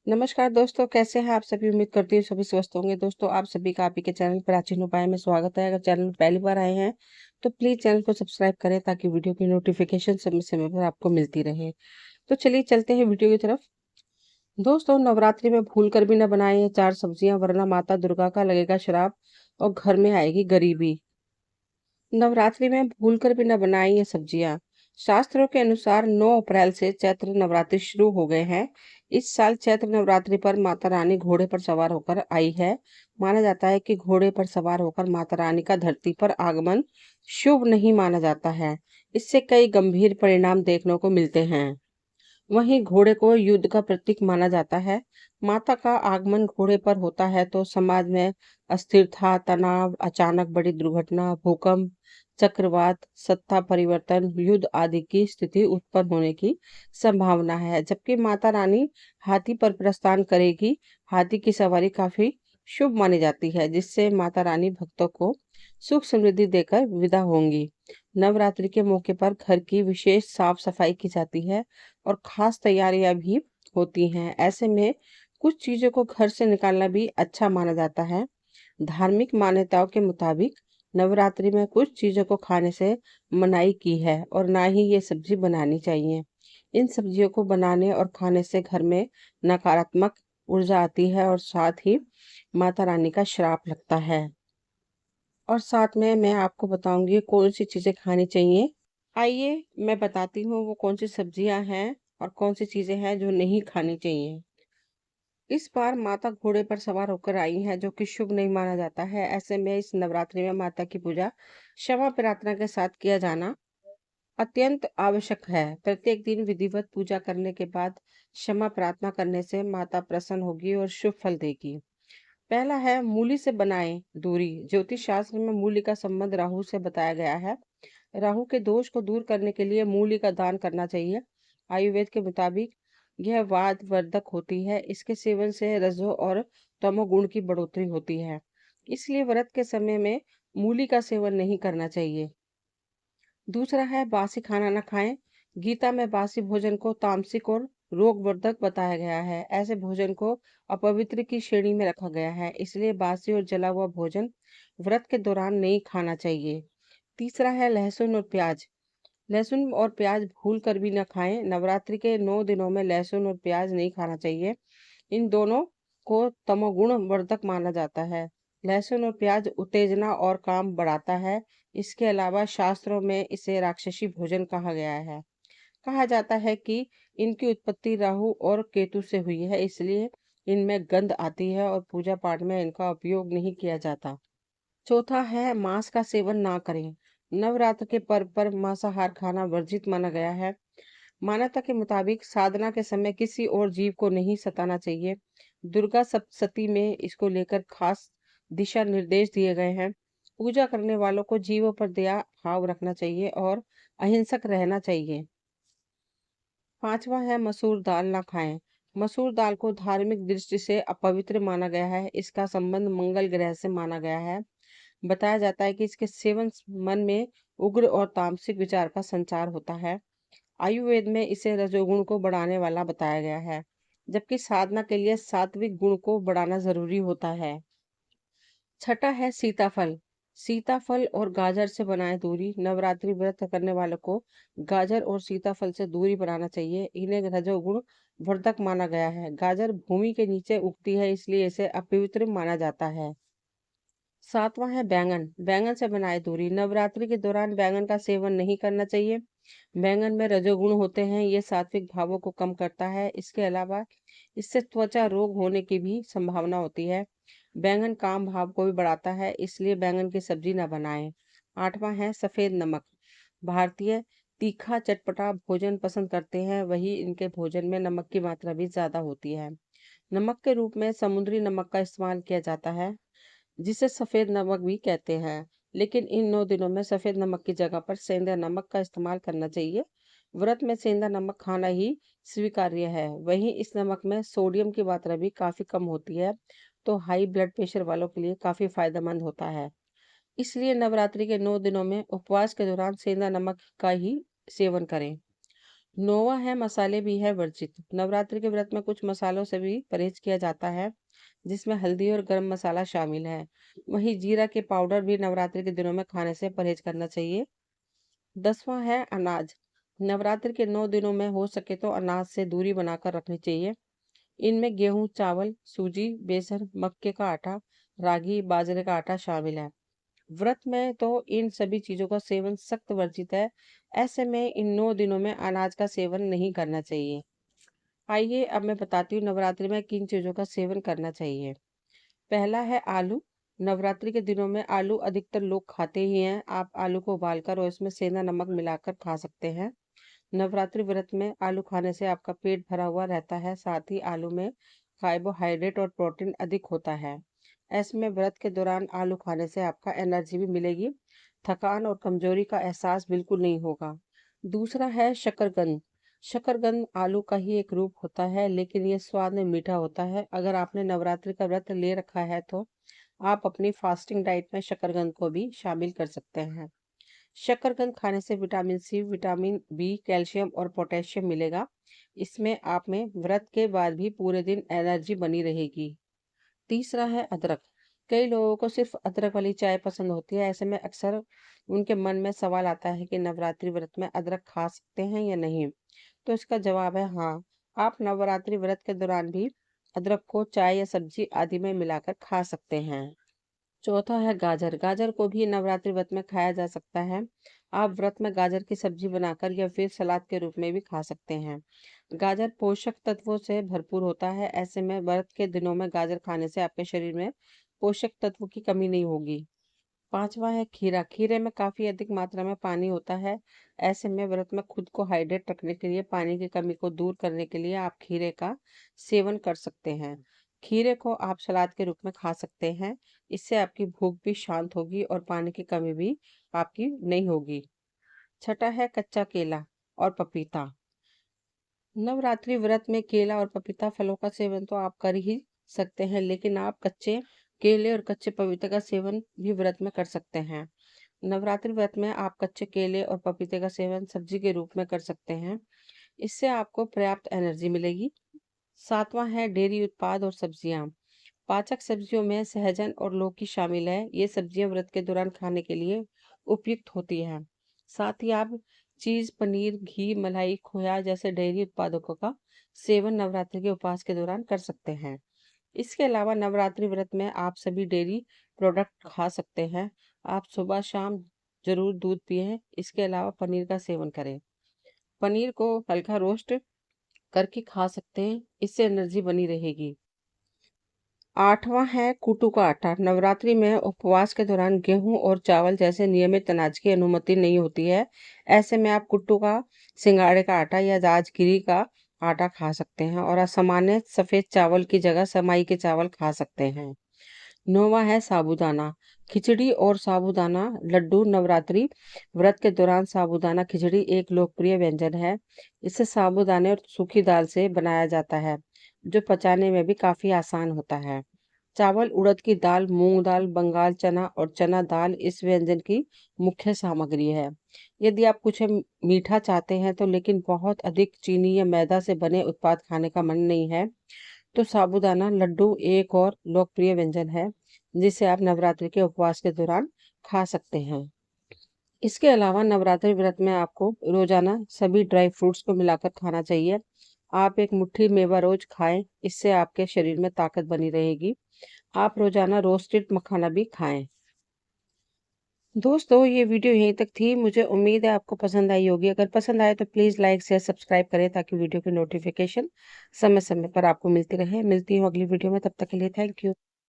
नमस्कार दोस्तों, कैसे हैं आप सभी। उम्मीद करती हूँ सभी स्वस्थ होंगे। दोस्तों, आप सभी का आप ही के चैनल प्राचीन उपाय में स्वागत है। अगर चैनल में पहली बार आए हैं तो प्लीज चैनल को सब्सक्राइब करें ताकि वीडियो की नोटिफिकेशन समय समय पर आपको मिलती रहे। तो चलिए चलते हैं वीडियो की तरफ। दोस्तों, नवरात्रि में भूल कर भी न बनाएं ये 4 सब्जियां, वरना माता दुर्गा का लगेगा श्राप और घर में आएगी गरीबी। नवरात्रि में भूल कर भी न बनाएं ये सब्जियां। शास्त्रों के अनुसार 9 अप्रैल से चैत्र नवरात्रि शुरू हो गए हैं। इस साल चैत्र नवरात्रि पर माता रानी घोड़े पर सवार होकर आई है। माना जाता है कि घोड़े पर सवार होकर माता रानी का धरती पर आगमन शुभ नहीं माना जाता है। इससे कई गंभीर परिणाम देखने को मिलते हैं। वहीं घोड़े को युद्ध का प्रतीक माना जाता है। माता का आगमन घोड़े पर होता है तो समाज में अस्थिरता, तनाव, अचानक बड़ी दुर्घटना, भूकंप, चक्रवात, सत्ता परिवर्तन, युद्ध आदि की स्थिति उत्पन्न होने की संभावना है। जबकि माता रानी हाथी पर प्रस्थान करेगी। हाथी की सवारी काफी शुभ मानी जाती है, जिससे माता रानी भक्तों को सुख समृद्धि देकर विदा होंगी। नवरात्रि के मौके पर घर की विशेष साफ सफाई की जाती है और खास तैयारियां भी होती हैं। ऐसे में कुछ चीजों को घर से निकालना भी अच्छा माना जाता है। धार्मिक मान्यताओं के मुताबिक नवरात्रि में कुछ चीजों को खाने से मनाही की है और ना ही ये सब्जी बनानी चाहिए। इन सब्जियों को बनाने और खाने से घर में नकारात्मक ऊर्जा आती है और साथ ही माता रानी का श्राप लगता है। और साथ में मैं आपको बताऊंगी कौन सी चीजें खानी चाहिए। आइए मैं बताती हूँ वो कौन सी सब्जियां हैं और कौन सी चीजें हैं जो नहीं खानी चाहिए। इस बार माता घोड़े पर सवार होकर आई हैं, जो कि शुभ नहीं माना जाता है। ऐसे में इस नवरात्रि में माता की पूजा क्षमा प्रार्थना के साथ किया जाना अत्यंत आवश्यक है। प्रत्येक दिन विधिवत पूजा करने के बाद क्षमा प्रार्थना करने से माता प्रसन्न होगी और शुभ फल देगी। पहला है मूली से बनाएं दूरी। ज्योतिष शास्त्र में मूली का संबंध राहु से बताया गया है। राहु के दोष को दूर करने के लिए मूली का दान करना चाहिए। आयुर्वेद के मुताबिक यह वात वर्धक होती है। इसके सेवन से रजो और तमोगुण की बढ़ोतरी होती है। इसलिए व्रत के समय में मूली का सेवन नहीं करना चाहिए। दूसरा है बासी खाना न खाएं। गीता में बासी भोजन को तामसिक और रोगवर्धक बताया गया है। ऐसे भोजन को अपवित्र की श्रेणी में रखा गया है, इसलिए बासी और जला हुआ भोजन व्रत के दौरान नहीं खाना चाहिए। तीसरा है लहसुन और प्याज। लहसुन और प्याज भूल कर भी न खाएं। नवरात्रि के 9 दिनों में लहसुन और प्याज नहीं खाना चाहिए। इन दोनों को तमोगुण वर्धक माना जाता है। लहसुन और प्याज उत्तेजना और काम बढ़ाता है। इसके अलावा शास्त्रों में इसे राक्षसी भोजन कहा गया है। कहा जाता है कि इनकी उत्पत्ति राहु और केतु से हुई है, इसलिए इनमें गंध आती है और पूजा पाठ में इनका उपयोग नहीं किया जाता। चौथा है मांस का सेवन ना करें। नवरात्र के पर्व पर मांसाहार खाना वर्जित माना गया है। मान्यता के मुताबिक साधना के समय किसी और जीव को नहीं सताना चाहिए। दुर्गा सप्तशती में इसको लेकर खास दिशा निर्देश दिए गए हैं। पूजा करने वालों को जीवों पर दया भाव रखना चाहिए और अहिंसक रहना चाहिए। पांचवा है मसूर दाल ना खाएं। मसूर दाल को धार्मिक दृष्टि से अपवित्र माना गया है। इसका संबंध मंगल ग्रह से माना गया है। बताया जाता है कि इसके सेवन मन में उग्र और तामसिक विचार का संचार होता है। आयुर्वेद में इसे रजोगुण को बढ़ाने वाला बताया गया है, जबकि साधना के लिए सात्विक गुण को बढ़ाना जरूरी होता है। छठा है सीताफल। सीताफल और गाजर से बनाए दूरी। नवरात्रि व्रत करने वालों को गाजर और सीताफल से दूरी बनाना चाहिए। इन्हें रजोगुण वर्धक माना गया है। गाजर भूमि के नीचे उगती है, इसलिए इसे अपवित्र माना जाता है। सातवां है बैंगन। बैंगन से बनाए दूरी। नवरात्रि के दौरान बैंगन का सेवन नहीं करना चाहिए। बैंगन में रजोगुण होते हैं, ये सात्विक भावों को कम करता है। इसके अलावा इससे त्वचा रोग होने की भी संभावना होती है। बैंगन काम भाव को भी बढ़ाता है, इसलिए बैंगन की सब्जी न बनाएं। आठवां है सफेद नमक। भारतीय तीखा चटपटा भोजन पसंद करते हैं, वही इनके भोजन में नमक की मात्रा भी ज्यादा होती है। नमक के रूप में समुद्री नमक का इस्तेमाल किया जाता है, जिसे सफेद नमक भी कहते हैं। लेकिन इन 9 दिनों में सफेद नमक की जगह पर सेंधा नमक का इस्तेमाल करना चाहिए। व्रत में सेंधा नमक खाना ही स्वीकार्य है। वहीं इस नमक में सोडियम की मात्रा भी काफी कम होती है, तो हाई ब्लड प्रेशर वालों के लिए काफी फायदेमंद होता है। इसलिए नवरात्रि के 9 दिनों में उपवास के दौरान सेंधा नमक का ही सेवन करें। नौवां है मसाले भी है वर्जित। नवरात्रि के व्रत में कुछ मसालों से भी परहेज किया जाता है, जिसमें हल्दी और गरम मसाला शामिल है। वहीं जीरा के पाउडर भी नवरात्रि के दिनों में खाने से परहेज करना चाहिए। 10वां है अनाज। नवरात्रि के 9 दिनों में हो सके तो अनाज से दूरी बनाकर रखनी चाहिए। इनमें गेहूं, चावल, सूजी, बेसन, मक्के का आटा, रागी, बाजरे का आटा शामिल है। व्रत में तो इन सभी चीजों का सेवन सख्त वर्जित है। ऐसे में इन 9 दिनों में अनाज का सेवन नहीं करना चाहिए। आइए अब मैं बताती हूँ नवरात्रि में किन चीजों का सेवन करना चाहिए। पहला है आलू। नवरात्रि के दिनों में आलू अधिकतर लोग खाते ही हैं। आप आलू को उबालकर और इसमें सेंधा नमक मिलाकर खा सकते हैं। नवरात्रि व्रत में आलू खाने से आपका पेट भरा हुआ रहता है। साथ ही आलू में कार्बोहाइड्रेट और प्रोटीन अधिक होता है। ऐसे में व्रत के दौरान आलू खाने से आपका एनर्जी भी मिलेगी। थकान और कमजोरी का एहसास बिल्कुल नहीं होगा। दूसरा है शकरकंद। शकरकंद आलू का ही एक रूप होता है, लेकिन ये स्वाद में मीठा होता है। अगर आपने नवरात्रि का व्रत ले रखा है तो आप अपनी फास्टिंग डाइट में शकरकंद को भी शामिल कर सकते हैं। शकरकंद खाने से vitamin C, vitamin B, calcium और पोटेशियम मिलेगा। इसमें आप में व्रत के बाद भी पूरे दिन एनर्जी बनी रहेगी। तीसरा है अदरक। कई लोगों को सिर्फ अदरक वाली चाय पसंद होती है। ऐसे में अक्सर उनके मन में सवाल आता है कि नवरात्रि व्रत में अदरक खा सकते हैं या नहीं। तो इसका जवाब है हाँ। आप नवरात्रि व्रत के दौरान भी अदरक को चाय या सब्जी आदि में मिलाकर खा सकते हैं। चौथा है गाजर। गाजर को भी नवरात्रि व्रत में खाया जा सकता है। आप व्रत में गाजर की सब्जी बनाकर या फिर सलाद के रूप में भी खा सकते हैं। गाजर पोषक तत्वों से भरपूर होता है। ऐसे में व्रत के दिनों में गाजर खाने से आपके शरीर में पोषक तत्वों की कमी नहीं होगी। पांचवा है खीरा। खीरे में काफी अधिक मात्रा में पानी होता है। ऐसे में व्रत में खुद को हाइड्रेट रखने के लिए, पानी की कमी को दूर करने के लिए आप खीरे का सेवन कर सकते हैं। खीरे को आप सलाद के रूप में खा सकते हैं। इससे आपकी भूख भी शांत होगी और पानी की कमी भी आपकी नहीं होगी। छठा है कच्चा केला और पपीता। नवरात्रि व्रत में केला और पपीता फलों का सेवन तो आप कर ही सकते हैं, लेकिन आप कच्चे केले और कच्चे पपीते का सेवन भी व्रत में कर सकते हैं। नवरात्रि व्रत में आप कच्चे केले और पपीते का सेवन सब्जी के रूप में कर सकते हैं। इससे आपको पर्याप्त एनर्जी मिलेगी। सातवां है डेयरी उत्पाद और सब्जियां। पाचक सब्जियों में सहजन और लौकी शामिल है। ये सब्जियां व्रत के दौरान खाने के लिए उपयुक्त होती हैं। साथ ही आप चीज, पनीर, घी, मलाई, खोया जैसे डेयरी उत्पादों का सेवन नवरात्रि के उपवास के दौरान कर सकते हैं। इसके अलावा नवरात्रि व्रत में आप सभी डेयरी प्रोडक्ट खा सकते हैं। आप सुबह शाम जरूर दूध पिएं। इसके अलावा पनीर का सेवन करें। पनीर को हल्का रोस्ट करके खा सकते हैं। इससे एनर्जी बनी रहेगी। आठवां है कुट्टू का आटा। नवरात्रि में उपवास के दौरान गेहूं और चावल जैसे नियमित अनाज की अनुमति नहीं होती है। ऐसे में आप कुट्टू का, सिंगाड़े का आटा या राजगिरी का आटा खा सकते हैं और असामान्य सफेद चावल की जगह समाई के चावल खा सकते हैं। नौवां है साबूदाना। खिचड़ी और साबूदाना लड्डू। नवरात्रि व्रत के दौरान साबूदाना खिचड़ी एक लोकप्रिय व्यंजन है। इसे साबूदाने और सूखी दाल से बनाया जाता है, जो पचाने में भी काफी आसान होता है। चावल, उड़द की दाल, मूंग दाल, बंगाल चना और चना दाल इस व्यंजन की मुख्य सामग्री है। यदि आप कुछ मीठा चाहते हैं तो, लेकिन बहुत अधिक चीनी या मैदा से बने उत्पाद खाने का मन नहीं है, तो साबूदाना लड्डू एक और लोकप्रिय व्यंजन है, जिसे आप नवरात्रि के उपवास के दौरान खा सकते हैं। इसके अलावा नवरात्रि व्रत में आपको रोजाना सभी ड्राई फ्रूट्स को मिलाकर खाना चाहिए। आप एक मुट्ठी मेवा रोज खाएं। इससे आपके शरीर में ताकत बनी रहेगी। आप रोजाना रोस्टेड मखाना भी खाएं। दोस्तों, ये वीडियो यहीं तक थी। मुझे उम्मीद है आपको पसंद आई होगी। अगर पसंद आए तो प्लीज़ लाइक शेयर सब्सक्राइब करें, ताकि वीडियो की नोटिफिकेशन समय समय पर आपको मिलती रहे। मिलती हूँ अगली वीडियो में, तब तक के लिए थैंक यू।